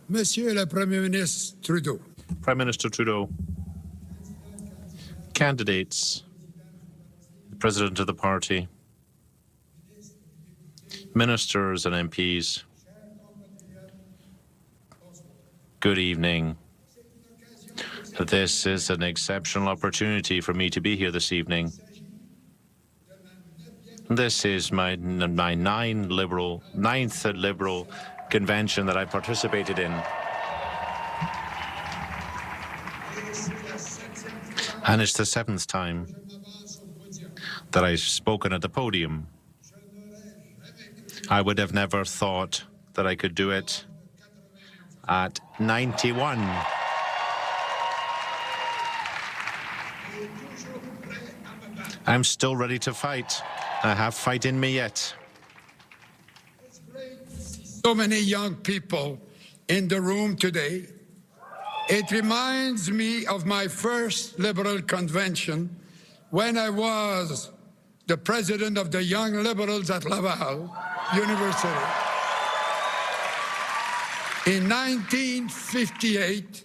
Monsieur le Premier Ministre Trudeau. Prime Minister Trudeau, candidates, the President of the party, ministers and MPs, good evening. This is an exceptional opportunity for me to be here this evening. This is my ninth Liberal convention that I participated in. And it's the 7th time that I've spoken at the podium. I would have never thought that I could do it at 91. I'm still ready to fight. I have fight in me yet. So many young people in the room today. It reminds me of my first Liberal convention when I was the president of the Young Liberals at Laval University. In 1958,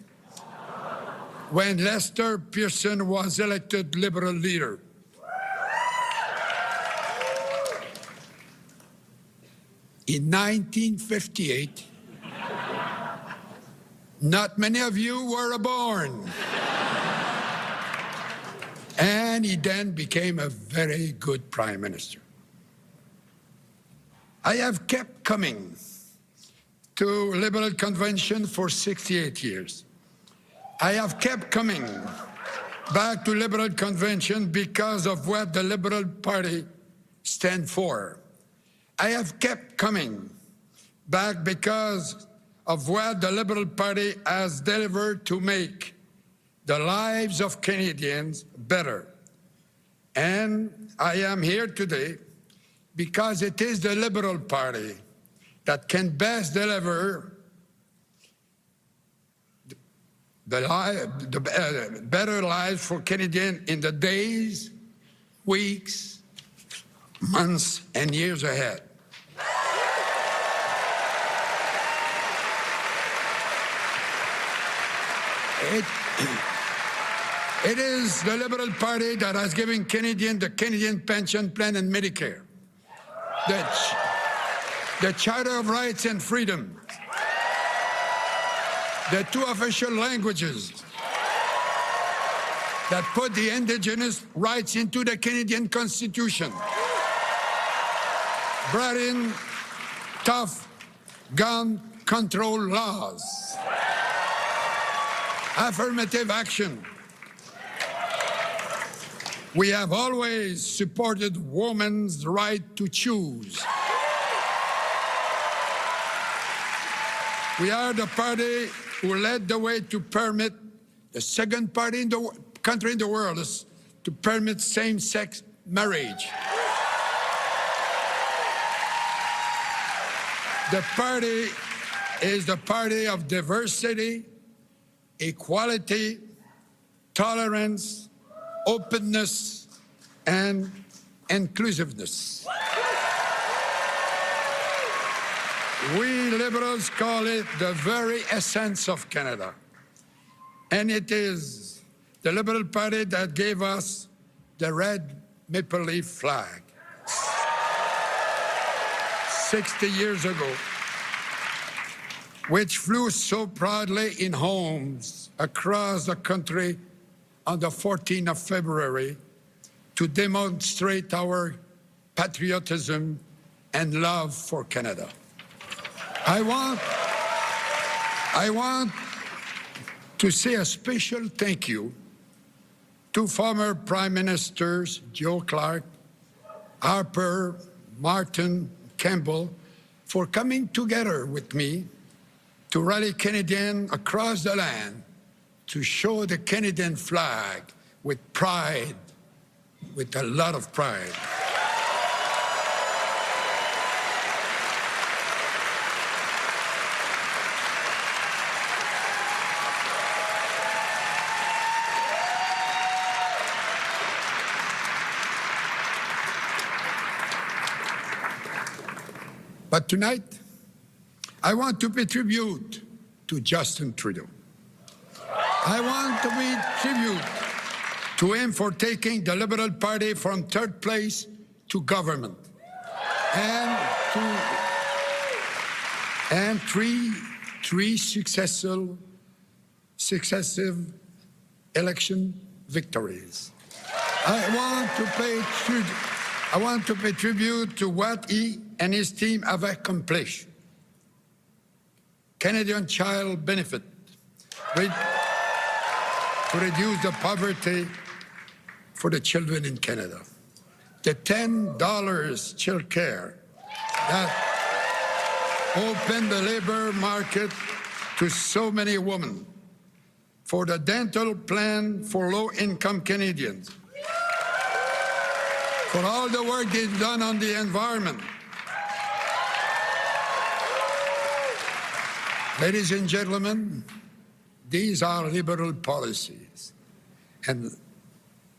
when Lester Pearson was elected Liberal leader. In 1958, not many of you were born. And he then became a very good Prime Minister. I have kept coming to Liberal Convention for 68 years. I have kept coming back to Liberal Convention because of what the Liberal Party stands for. I have kept coming back because of what the Liberal Party has delivered to make the lives of Canadians better. And I am here today because it is the Liberal Party that can best deliver the better lives for Canadians in the days, weeks, months, and years ahead. It is the Liberal Party that has given Canadians the Canadian Pension Plan and Medicare, the Charter of Rights and Freedom, the 2 official languages that put the Indigenous rights into the Canadian Constitution, brought in tough gun control laws, affirmative action. We have always supported women's right to choose. We are the party who led the way to permit the second party in the country in the world to permit same-sex marriage. The party is the party of diversity, equality, tolerance, openness, and inclusiveness. We Liberals call it the very essence of Canada. And it is the Liberal Party that gave us the red maple leaf flag 60 years ago, which flew so proudly in homes across the country on the 14th of February to demonstrate our patriotism and love for Canada. I want to say a special thank you to former Prime Ministers Joe Clark, Harper, Martin, Campbell, for coming together with me to rally Canadians across the land to show the Canadian flag with pride, with a lot of pride. But tonight, I want to pay tribute to Justin Trudeau. I want to pay tribute to him for taking the Liberal Party from third place to government and three successive election victories. I want to pay tribute to what he and his team have accomplished. Canadian Child Benefit, to reduce the poverty for the children in Canada. The $10 child care that opened the labor market to so many women. For the dental plan for low-income Canadians. For all the work they've done on the environment. Ladies and gentlemen, these are liberal policies. And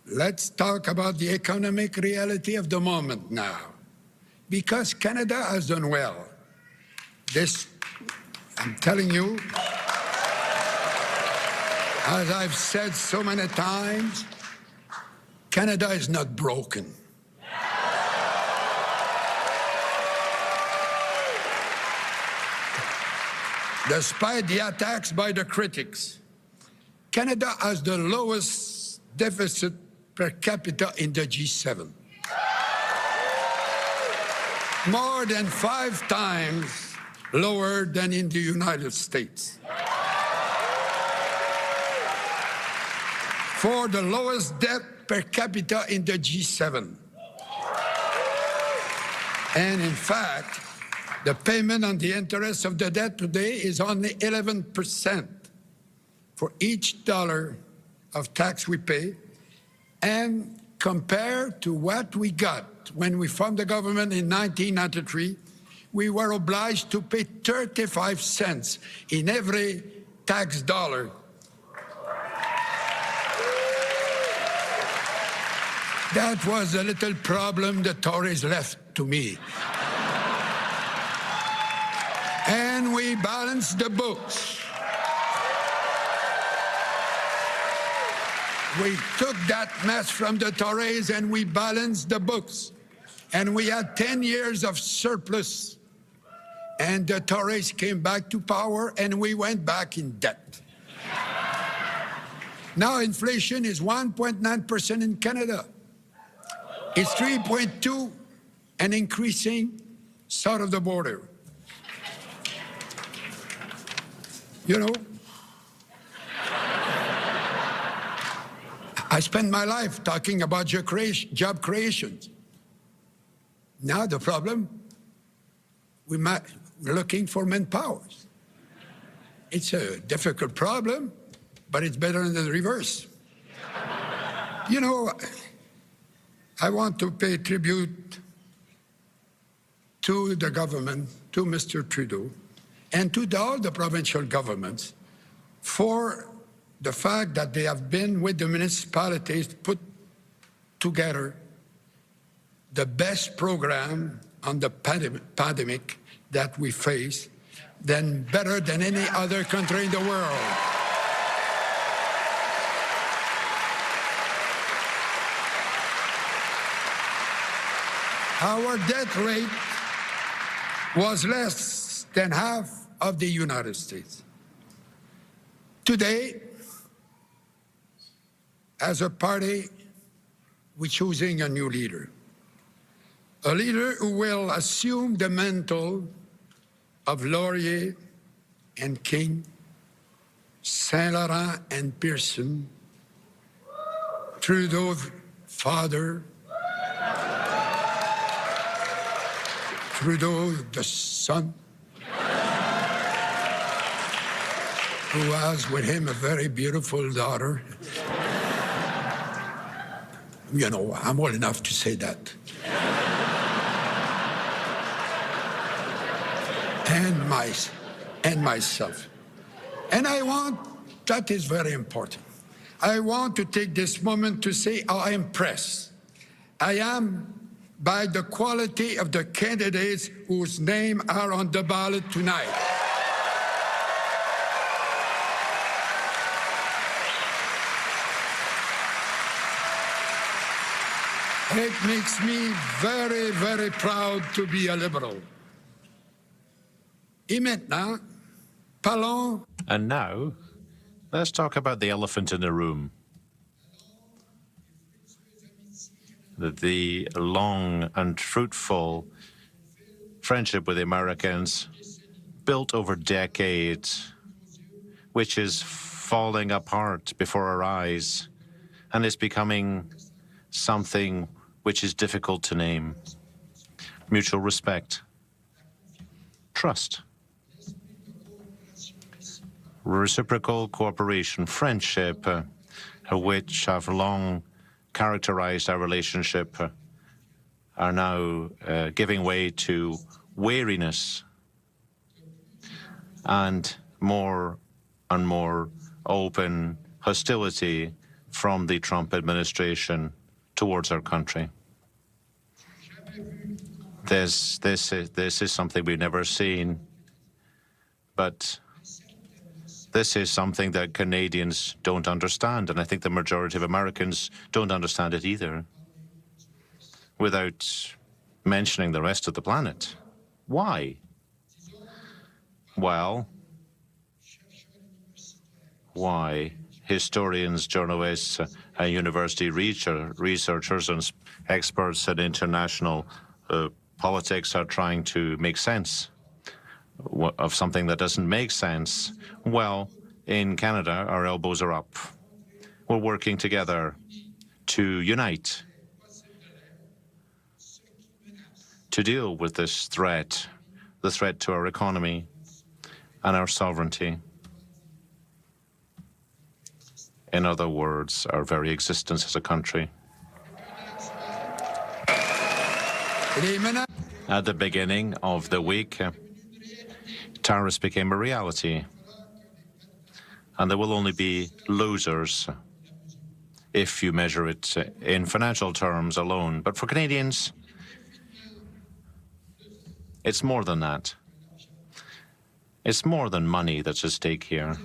let's talk about the economic reality of the moment now. Because Canada has done well. This, I'm telling you, as I've said so many times, Canada is not broken. Despite the attacks by the critics, Canada has the lowest deficit per capita in the G7. More than 5 times lower than in the United States. For the lowest debt per capita in the G7. And in fact, the payment on the interest of the debt today is only 11% for each dollar of tax we pay, and compared to what we got when we formed the government in 1993, we were obliged to pay 35 cents in every tax dollar. That was a little problem the Tories left to me. And we balanced the books. We took that mess from the Tories and we balanced the books. And we had 10 years of surplus. And the Tories came back to power and we went back in debt. Now inflation is 1.9% in Canada. It's 3.2% and increasing south of the border. You know, I spend my life talking about job creations. Now the problem, we're looking for manpower. It's a difficult problem, but it's better than the reverse. You know, I want to pay tribute to the government, to Mr. Trudeau, and to all the provincial governments for the fact that they have been with the municipalities to put together the best program on the pandemic that we face, better than any other country in the world. Our debt rate was less than half of the United States. Today, as a party, we're choosing a new leader. A leader who will assume the mantle of Laurier and King, Saint Laurent and Pearson, Trudeau's father, Trudeau the son, who has with him a very beautiful daughter. You know, I'm old enough to say that. And myself. And that is very important. I want to take this moment to say how impressed I am by the quality of the candidates whose names are on the ballot tonight. It makes me very, very proud to be a Liberal. Et maintenant, parlons. And now, let's talk about the elephant in the room. The long and fruitful friendship with the Americans, built over decades, which is falling apart before our eyes, and is becoming something which is difficult to name. Mutual respect, trust, reciprocal cooperation, friendship, which have long characterized our relationship, are now giving way to wariness and more open hostility from the Trump administration towards our country. This is something we've never seen, but this is something that Canadians don't understand, and I think the majority of Americans don't understand it either, without mentioning the rest of the planet. Why? Well, why? Historians, journalists, university researchers and experts in international politics are trying to make sense of something that doesn't make sense. Well, in Canada, our elbows are up. We're working together to unite, to deal with this threat, the threat to our economy and our sovereignty. In other words, our very existence as a country. At the beginning of the week, tariffs became a reality, and there will only be losers if you measure it in financial terms alone. But for Canadians, it's more than that. It's more than money that's at stake here.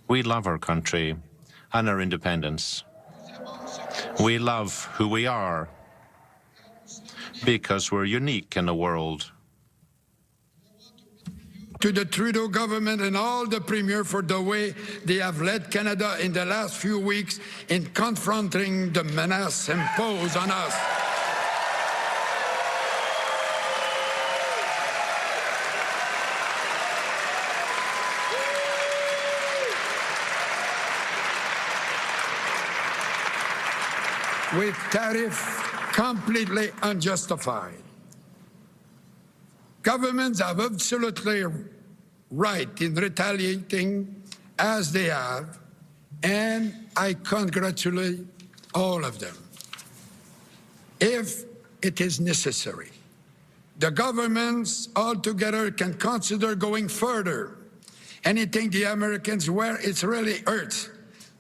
We love our country and our independence. We love who we are because we're unique in the world. To the Trudeau government and all the Premier for the way they have led Canada in the last few weeks in confronting the menace imposed on us. With tariffs completely unjustified. Governments have absolutely right in retaliating as they have, and I congratulate all of them. If it is necessary, the governments altogether can consider going further, anything the Americans where it really hurts,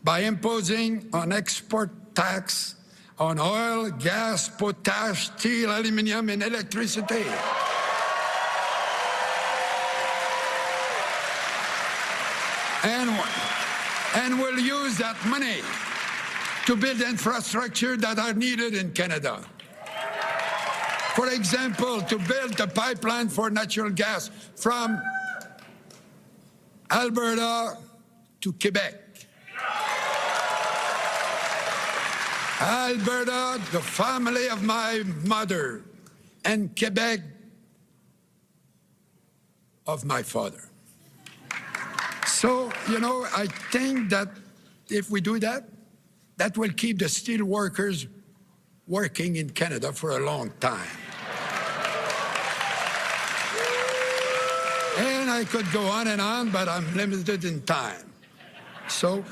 by imposing an export tax on oil, gas, potash, steel, aluminum, and electricity. And we'll use that money to build infrastructure that are needed in Canada. For example, to build a pipeline for natural gas from Alberta to Quebec. Alberta, the family of my mother, and Quebec, of my father. So, you know, I think that if we do that, that will keep the steel workers working in Canada for a long time. And I could go on and on, but I'm limited in time. So,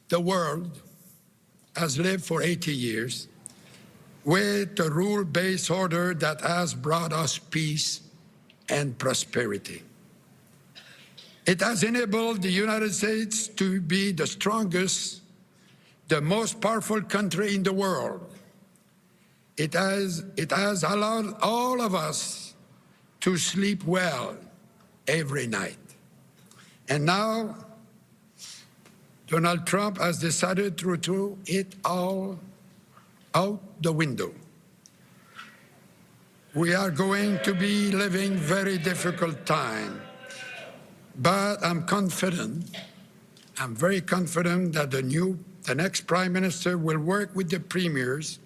the world has lived for 80 years with a rule-based order that has brought us peace and prosperity. It has enabled the United States to be the strongest, the most powerful country in the world. It has allowed all of us to sleep well every night. And now, Donald Trump has decided to do it all out the window. We are going to be living very difficult time, but I'm very confident that the next Prime Minister will work with the premiers,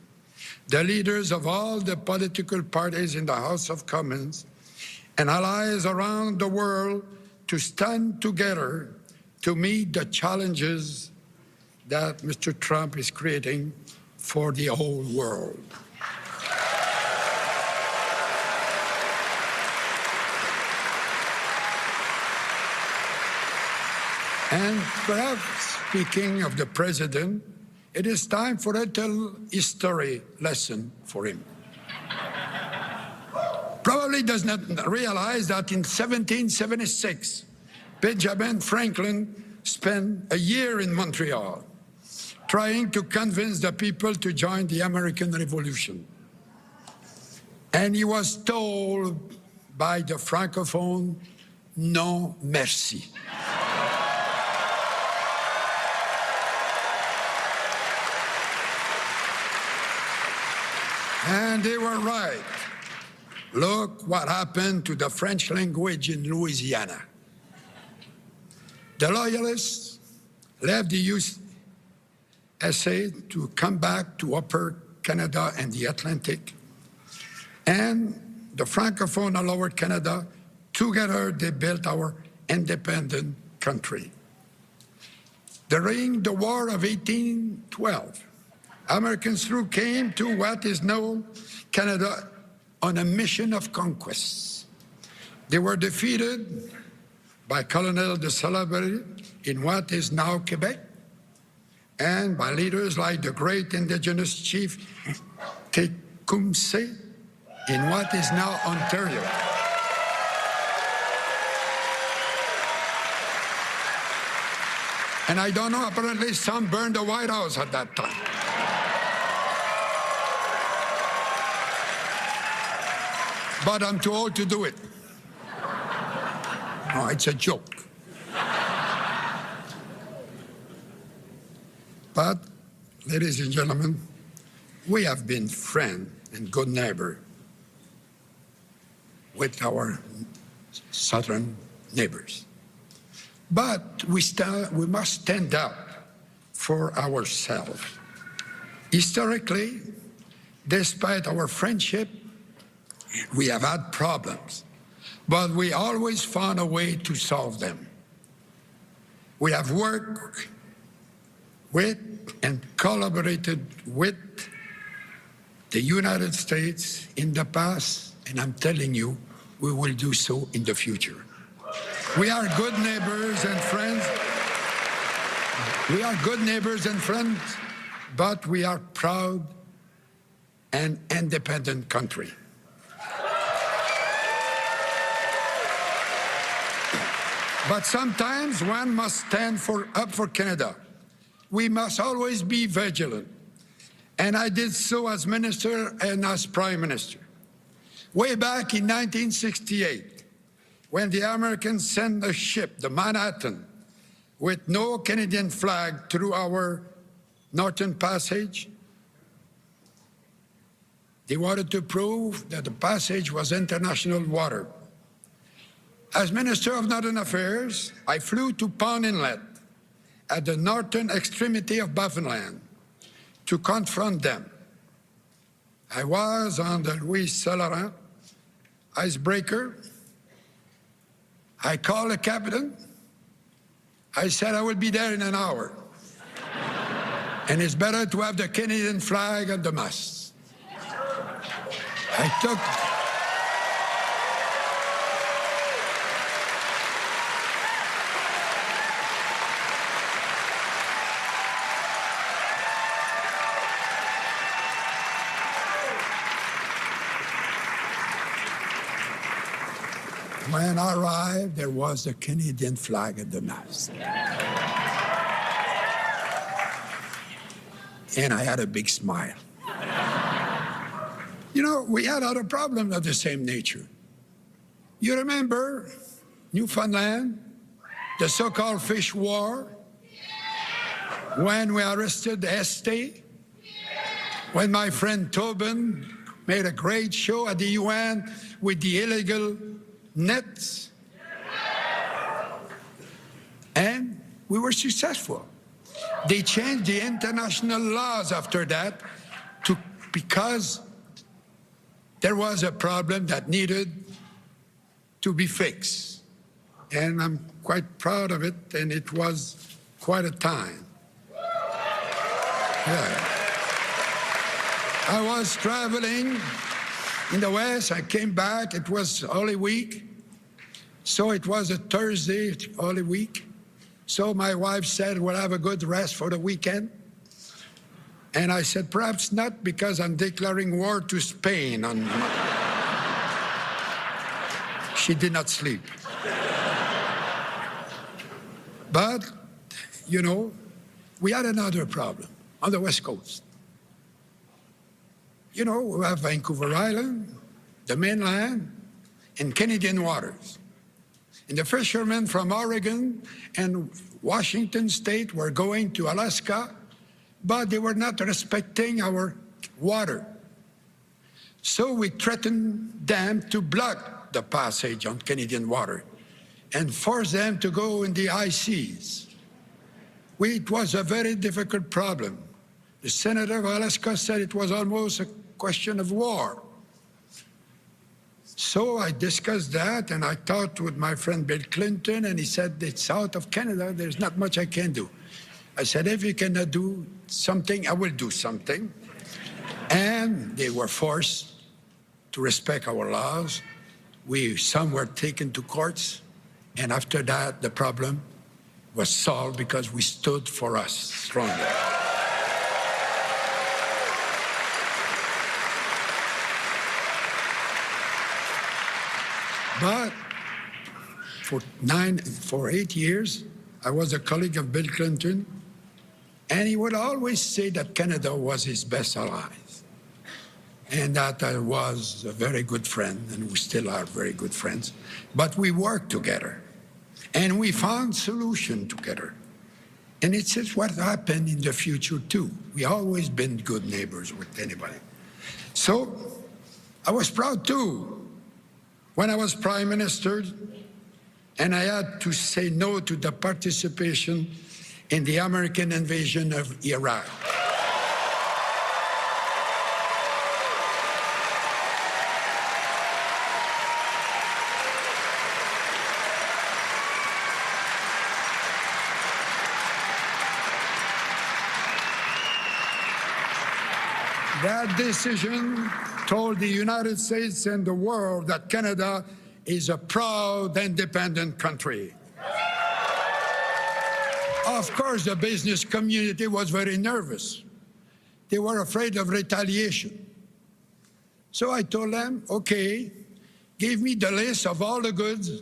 the leaders of all the political parties in the House of Commons, and allies around the world to stand together to meet the challenges that Mr. Trump is creating for the whole world. And perhaps, speaking of the president, it is time for a little history lesson for him. Probably does not realize that in 1776, Benjamin Franklin spent a year in Montreal trying to convince the people to join the American Revolution. And he was told by the Francophone, "Non, merci." And they were right. Look what happened to the French language in Louisiana. The Loyalists left the USA to come back to Upper Canada and the Atlantic, and the Francophone and Lower Canada, together they built our independent country. During the War of 1812, Americans came to what is known Canada on a mission of conquest. They were defeated by Colonel de Salaberry in what is now Quebec, and by leaders like the great indigenous chief Tecumseh in what is now Ontario. And I don't know, apparently some burned the White House at that time. But I'm too old to do it. No, it's a joke. But, ladies and gentlemen, we have been friend and good neighbor with our southern neighbors. But we must stand up for ourselves. Historically, despite our friendship, we have had problems, but we always found a way to solve them. We have worked with and collaborated with the United States in the past, and I'm telling you, we will do so in the future. We are good neighbors and friends. We are good neighbors and friends, but we are proud and independent country. But sometimes one must stand up for Canada. We must always be vigilant. And I did so as minister and as Prime Minister. Way back in 1968, when the Americans sent a ship, the Manhattan, with no Canadian flag through our Northern Passage, they wanted to prove that the passage was international water. As Minister of Northern Affairs, I flew to Pond Inlet at the northern extremity of Baffinland to confront them. I was on the Louis Saint-Laurent icebreaker. I called the captain. I said I will be there in an hour. And it's better to have the Canadian flag at the mast. I took When I arrived, there was a Canadian flag at the mast. And I had a big smile. You know, we had other problems of the same nature. You remember Newfoundland, the so-called fish war, when we arrested Estee, when my friend Tobin made a great show at the UN with the illegal nets. And we were successful. They changed the international laws after that because there was a problem that needed to be fixed. And I'm quite proud of it, and it was quite a time. Yeah. I was traveling in the West. I came back. It was Holy Week. So it was a Thursday, Holy Week. So my wife said, we'll have a good rest for the weekend. And I said, perhaps not, because I'm declaring war to Spain. She did not sleep. But, you know, we had another problem on the West Coast. You know, we have Vancouver Island, the mainland, and Canadian waters. And the fishermen from Oregon and Washington State were going to Alaska, but they were not respecting our water. So we threatened them to block the passage on Canadian water and force them to go in the high seas. It was a very difficult problem. The senator of Alaska said it was almost a question of war. So I discussed that, and I talked with my friend Bill Clinton, and he said, it's out of Canada, there's not much I can do. I said, if you cannot do something, I will do something. And they were forced to respect our laws. Some were taken to courts, and after that, the problem was solved because we stood for us strongly. But for 8 years, I was a colleague of Bill Clinton, and he would always say that Canada was his best ally, and that I was a very good friend, and we still are very good friends. But we worked together, and we found solutions together. And it's what happened in the future, too. We always been good neighbors with anybody. So I was proud, too, when I was Prime Minister, and I had to say no to the participation in the American invasion of Iraq. That decision told the United States and the world that Canada is a proud, independent country. Of course, the business community was very nervous. They were afraid of retaliation. So I told them, okay, give me the list of all the goods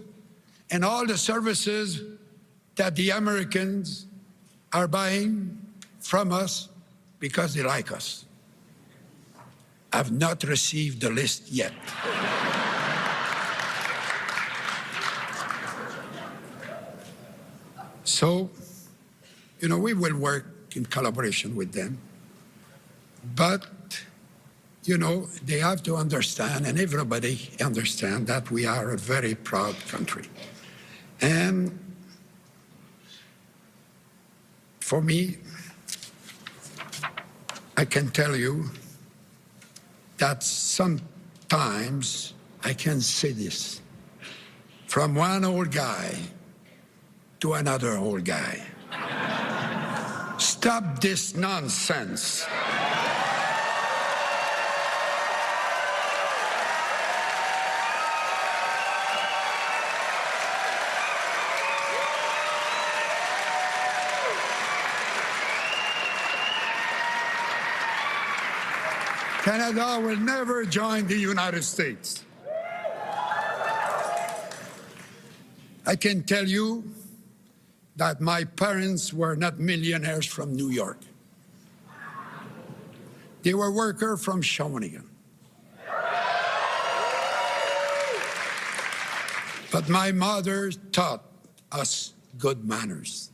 and all the services that the Americans are buying from us because they like us. I've not received the list yet. So, you know, we will work in collaboration with them. But, you know, they have to understand, and everybody understand, that we are a very proud country. And for me, I can tell you that sometimes I can say this, from one old guy to another old guy. Stop this nonsense. Canada will never join the United States. I can tell you that my parents were not millionaires from New York. They were workers from Shawinigan. But my mother taught us good manners.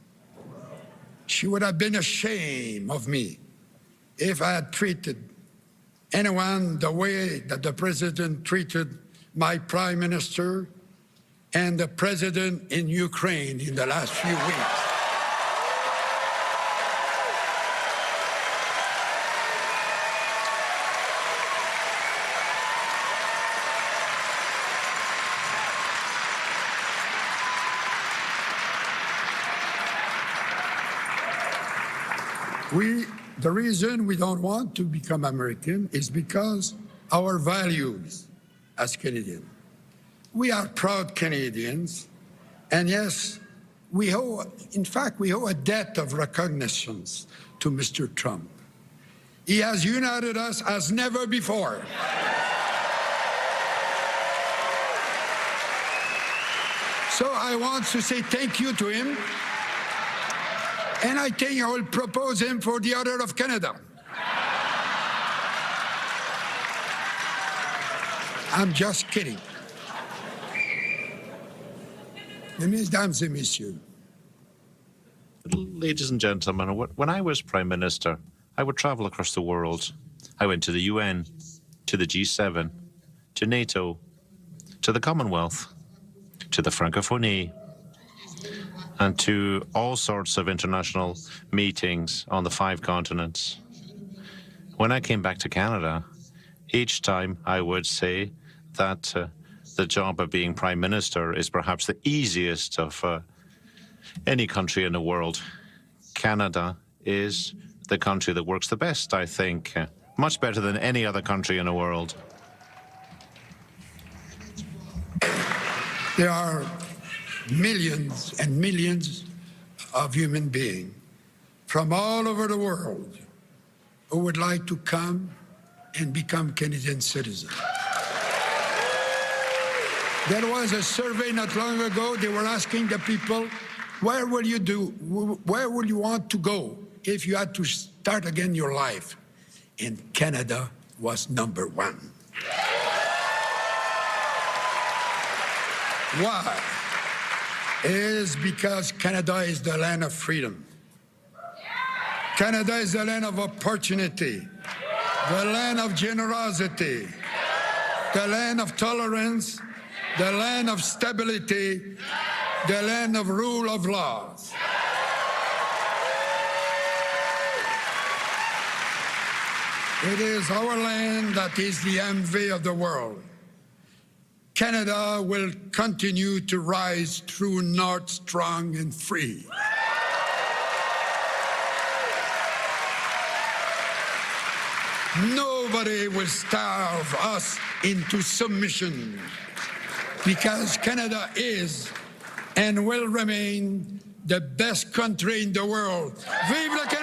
She would have been ashamed of me if I had treated anyone the way that the president treated my prime minister and the president in Ukraine in the last few weeks. The reason we don't want to become American is because our values as Canadians. We are proud Canadians, and yes, we owe a debt of recognition to Mr. Trump. He has united us as never before. So I want to say thank you to him. And I think I will propose him for the Order of Canada. I'm just kidding. Mesdames et messieurs. Ladies and gentlemen, when I was Prime Minister, I would travel across the world. I went to the UN, to the G7, to NATO, to the Commonwealth, to the Francophonie, and to all sorts of international meetings on the 5 continents. When I came back to Canada, each time I would say that the job of being Prime Minister is perhaps the easiest of any country in the world. Canada is the country that works the best, I think, much better than any other country in the world. There are millions and millions of human beings from all over the world who would like to come and become Canadian citizens. There was a survey not long ago. They were asking the people, where will you want to go if you had to start again your life? And Canada was #1. Why? It is because Canada is the land of freedom. Canada is the land of opportunity, the land of generosity, the land of tolerance, the land of stability, the land of rule of law. It is our land that is the envy of the world. Canada will continue to rise through north strong and free. Nobody will starve us into submission because Canada is and will remain the best country in the world. Vive le Canada!